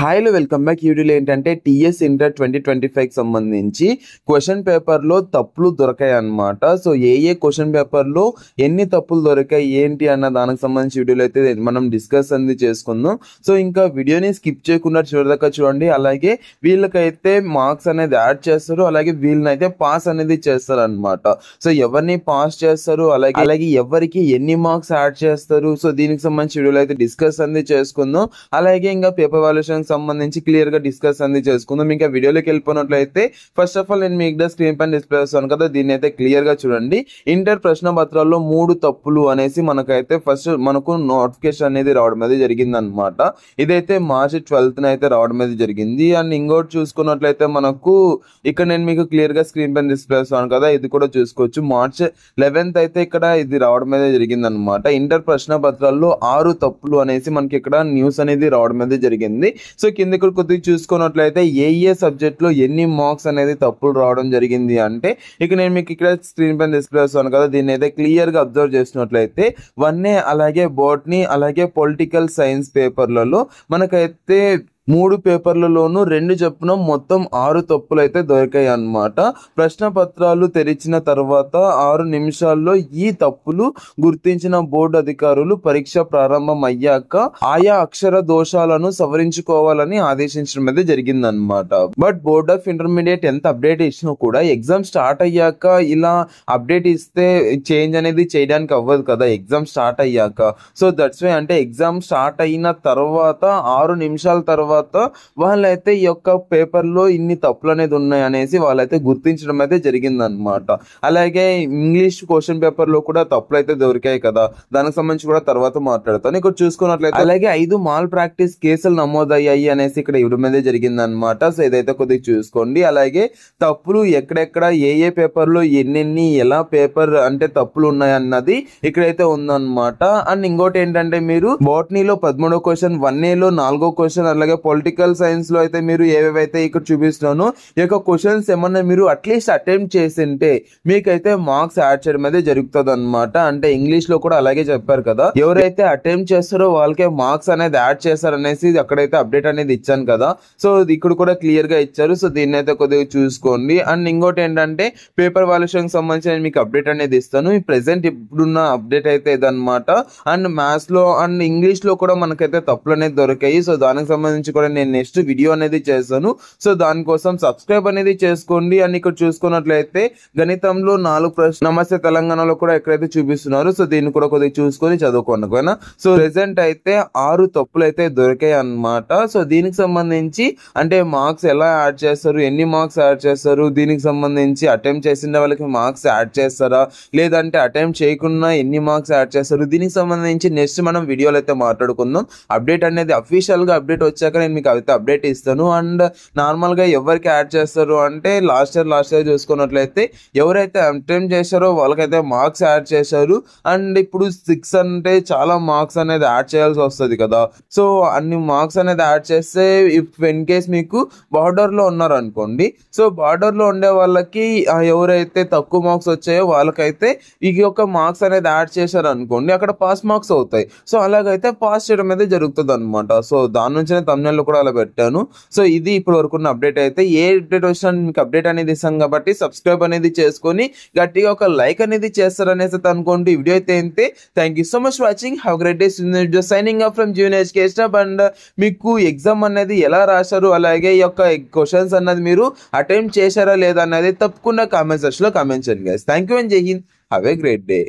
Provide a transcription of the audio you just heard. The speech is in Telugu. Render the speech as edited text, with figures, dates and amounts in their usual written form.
హాయ్లో వెల్కమ్ బ్యాక్. వీడియోలో ఏంటంటే టీఎస్ ఇంటర్ 2025 కి సంబంధించి క్వశ్చన్ పేపర్లో తప్పులు దొరకాయి అన్నమాట. సో ఏ క్వశ్చన్ పేపర్లో ఎన్ని తప్పులు దొరికాయి ఏంటి అన్న దానికి సంబంధించి వీడియోలో అయితే మనం డిస్కస్ అనేది చేసుకుందాం. సో ఇంకా వీడియోని స్కిప్ చేయకుండా చివరిదాకా చూడండి. అలాగే వీళ్ళకైతే మార్క్స్ అనేది యాడ్ చేస్తారు, అలాగే వీళ్ళని అయితే పాస్ అనేది చేస్తారు అనమాట. సో ఎవరిని పాస్ చేస్తారు, అలాగే ఎవరికి ఎన్ని మార్క్స్ యాడ్ చేస్తారు, సో దీనికి సంబంధించి వీడియోలో అయితే డిస్కస్ అనేది చేసుకుందాం. అలాగే ఇంకా పేపర్ వాల్యుయేషన్ సంబంధించి క్లియర్ గా డిస్కస్ అనేది చేసుకుందాం. ఇంకా వీడియోలోకి వెళ్ళిపోయినట్లయితే ఫస్ట్ ఆఫ్ ఆల్ నేను మీకు స్క్రీన్ పైన డిస్ప్లే చేస్తాను కదా, దీన్ని అయితే క్లియర్ గా చూడండి. ఇంటర్ ప్రశ్న పత్రాల్లో 3 తప్పులు అనేసి మనకైతే ఫస్ట్ మనకు నోటిఫికేషన్ అనేది రావడం అనేది జరిగింది అనమాట. ఇదైతే మార్చి 12th అయితే రావడం అనేది జరిగింది. అండ్ ఇంకోటి చూసుకున్నట్లయితే మనకు ఇక్కడ నేను మీకు క్లియర్ గా స్క్రీన్ పైన డిస్ప్లే చేస్తాను కదా, ఇది కూడా చూసుకోవచ్చు. మార్చి 11th అయితే ఇక్కడ ఇది రావడం అనేది జరిగింది అనమాట. ఇంటర్ ప్రశ్న పత్రాల్లో 6 తప్పులు అనేసి మనకి ఇక్కడ న్యూస్ అనేది రావడం అనేది జరిగింది. సో కింద కొద్దిగా చూసుకున్నట్లయితే ఏ సబ్జెక్ట్ లో ఎన్ని మార్క్స్ అనేది తప్పులు రావడం జరిగింది అంటే ఇక నేను మీకు ఇక్కడ స్క్రీన్ పైన డిస్ప్లే చేస్తాను కదా, దీన్ని అయితే క్లియర్ గా అబ్జర్వ్ చేసినట్లయితే 1A అలాగే బోటనీ అలాగే పొలిటికల్ సైన్స్ పేపర్లలో మనకైతే 3 పేపర్లలోనూ 2 చొప్పున మొత్తం 6 తప్పులు అయితే దొరికాయి అన్నమాట. ప్రశ్న పత్రాలు తెరిచిన తర్వాత 6 నిమిషాల్లో ఈ తప్పులు గుర్తించిన బోర్డు అధికారులు పరీక్ష ప్రారంభం అయ్యాక ఆయా అక్షర దోషాలను సవరించుకోవాలని ఆదేశించడం అయితే జరిగిందనమాట. బట్ బోర్డ్ ఆఫ్ ఇంటర్మీడియట్ ఎంత అప్డేట్ ఇచ్చినా కూడా ఎగ్జామ్ స్టార్ట్ అయ్యాక ఇలా అప్డేట్ ఇస్తే చేంజ్ అనేది చేయడానికి అవ్వదు కదా ఎగ్జామ్ స్టార్ట్ అయ్యాక. సో దట్స్ వై అంటే ఎగ్జామ్ స్టార్ట్ అయిన తర్వాత 6 నిమిషాల తర్వాత వాళ్ళైతే ఈ యొక్క పేపర్ లో ఇన్ని తప్పులు అనేది ఉన్నాయి అనేసి వాళ్ళైతే గుర్తించడం అయితే జరిగిందనమాట. అలాగే ఇంగ్లీష్ క్వశ్చన్ పేపర్ లో కూడా తప్పులు అయితే దొరికాయి కదా, దానికి సంబంధించి కూడా తర్వాత మాట్లాడతాను. ఇక్కడ చూసుకున్నట్లయితే అలాగే 5 మాల్ ప్రాక్టీస్ కేసులు నమోదయ్యాయి అనేసి ఇక్కడ ఇవ్వడం అయితే జరిగిందనమాట. సో ఇదైతే కొద్దిగా చూసుకోండి. అలాగే తప్పులు ఎక్కడెక్కడ ఏ పేపర్ లో ఎన్నెన్ని ఎలా పేపర్ అంటే తప్పులు ఉన్నాయి అన్నది ఇక్కడైతే ఉందన్నమాట. అండ్ ఇంకోటి ఏంటంటే మీరు బోటనీలో 13వ క్వశ్చన్, 1Aలో 4వ క్వశ్చన్, అలాగే పొలిటికల్ సైన్స్ లో అయితే మీరు ఏవేవైతే ఇక్కడ చూపిస్తున్నానో ఈ యొక్క క్వశ్చన్స్ ఏమన్నా మీరు అట్లీస్ట్ అటెంప్ట్ చేసింటే మీకైతే మార్క్స్ యాడ్ చేయడం అయితే జరుగుతుంది అనమాట. అంటే ఇంగ్లీష్ లో కూడా అలాగే చెప్పారు కదా, ఎవరైతే అటెంప్ట్ చేస్తారో వాళ్ళకే మార్క్స్ అనేది యాడ్ చేస్తారు అనేసి అక్కడైతే అప్డేట్ అనేది ఇచ్చాను కదా. సో ఇక్కడ కూడా క్లియర్ గా ఇచ్చారు. సో దీన్ని అయితే కొద్దిగా చూసుకోండి. అండ్ ఇంకోటి ఏంటంటే పేపర్ వాల్యుయేషన్ సంబంధించి నేను మీకు అప్డేట్ అనేది ఇస్తాను. ఈ ప్రెసెంట్ ఇప్పుడున్న అప్డేట్ అయితే ఇదన్నమాట. అండ్ మ్యాథ్స్ లో అండ్ ఇంగ్లీష్ లో కూడా మనకైతే తప్పులు అనేది దొరికాయి. సో దానికి సంబంధించి కూడా నేను నెక్స్ట్ వీడియో అనేది చేస్తాను. సో దానికోసం సబ్స్క్రైబ్ అనేది చేసుకోండి. అని ఇక్కడ చూసుకున్నట్లయితే గణితంలో 4 ప్రశ్నలు నమస్తే తెలంగాణలో కూడా ఎక్కడైతే చూపిస్తున్నారు. సో దీన్ని కూడా కొద్దిగా చూసుకొని చదువుకోండి ఓకేనా. సో ప్రెసెంట్ అయితే 6 తప్పులు అయితే దొరికాయి అన్నమాట. సో దీనికి సంబంధించి అంటే మార్క్స్ ఎలా యాడ్ చేస్తారు, ఎన్ని మార్క్స్ యాడ్ చేస్తారు, దీనికి సంబంధించి అటెంప్ట్ చేసిన వాళ్ళకి మార్క్స్ యాడ్ చేస్తారా, లేదంటే అటెంప్ట్ చేయకుండా ఎన్ని మార్క్స్ యాడ్ చేస్తారు, దీనికి సంబంధించి నెక్స్ట్ మనం వీడియోలో అయితే మాట్లాడుకుందాం. అప్డేట్ అనేది అఫీషియల్ గా అప్డేట్ వచ్చాక నేను మీకు అయితే అప్డేట్ ఇస్తాను. అండ్ నార్మల్ గా ఎవరికి యాడ్ చేస్తారు అంటే లాస్ట్ ఇయర్ చూసుకున్నట్లయితే ఎవరైతే అటెంప్ట్ చేశారో వాళ్ళకైతే మార్క్స్ యాడ్ చేశారు. అండ్ ఇప్పుడు 6 అంటే చాలా మార్క్స్ అనేది యాడ్ చేయాల్సి వస్తుంది కదా. సో అన్ని మార్క్స్ అనేది యాడ్ చేస్తే ఇఫ్ ఇన్ కేస్ మీకు బార్డర్ లో ఉన్నారు అనుకోండి, సో బార్డర్ లో ఉండే వాళ్ళకి ఎవరైతే తక్కువ మార్క్స్ వచ్చాయో వాళ్ళకైతే ఈ యొక్క మార్క్స్ అనేది యాడ్ చేశారు అనుకోండి, అక్కడ పాస్ మార్క్స్ అవుతాయి. సో అలాగైతే పాస్ చేయడం అయితే జరుగుతుంది అనమాట. సో దాని నుంచి తమిళనాడులో కూడా అలా పెట్టాను. సో ఇది ఇప్పుడు వరకు ఉన్న అప్డేట్. అయితే ఏ అప్డేట్ వచ్చినా మీకు అప్డేట్ అనేది ఇస్తాం కాబట్టి సబ్స్క్రైబ్ అనేది చేసుకొని గట్టిగా ఒక లైక్ అనేది చేస్తారనేసి అనుకోండి. వీడియో అయితే అంతే. Thank you so much watching. Have great day. Signing off from junior education. And మీకు ఎగ్జామ్ అనేది ఎలా రాశారు, అలాగే ఈ యొక్క క్వశ్చన్స్ అన్నది మీరు అటెంప్ట్ చేశారా లేదా అనేది తప్పకుండా కామెంట్ సెక్షన్ లో కామెంట్ చేయండి గైస్. థ్యాంక్ యూ అండ్ జై Hind. Have a great day.